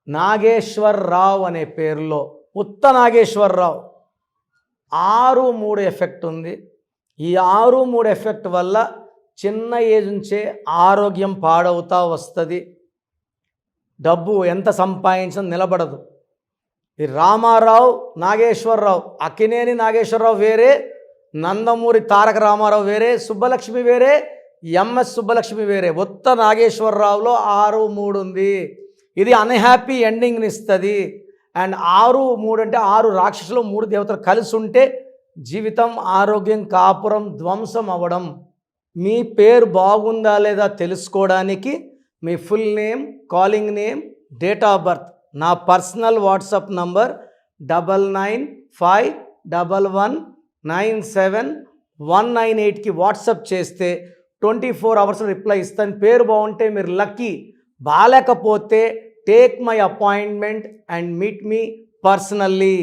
నాగేశ్వరరావు అనే పేరులో ఉత్త నాగేశ్వరరావు 6-3 ఎఫెక్ట్ ఉంది. ఈ 6-3 ఎఫెక్ట్ వల్ల చిన్న ఏజ్ నుంచే ఆరోగ్యం పాడవుతా వస్తుంది. డబ్బు ఎంత సంపాదించినా నిలబడదు. ఈ రామారావు నాగేశ్వరరావు, అక్కినేని నాగేశ్వరరావు వేరే, నందమూరి తారక రామారావు వేరే, సుబ్బలక్ష్మి వేరే, ఎంఎస్ సుబ్బలక్ష్మి వేరే. ఉత్త నాగేశ్వరరావులో 6-3 ఉంది. ఇది అన్హ్యాపీ ఎండింగ్ని ఇస్తుంది. అండ్ 6-3 అంటే 6 రాక్షసులు 3 దేవతలు కలిసి ఉంటే జీవితం, ఆరోగ్యం, కాపురం ధ్వంసం అవ్వడం. మీ పేరు బాగుందా లేదా తెలుసుకోవడానికి మీ full name, calling name, date of birth, నా పర్సనల్ వాట్సాప్ నంబర్ 9951197198కి వాట్సాప్ చేస్తే 24 అవర్స్ రిప్లై ఇస్తాను. పేరు బాగుంటే మీరు లక్కీ, బాలేకపోతే take my appointment and meet me personally.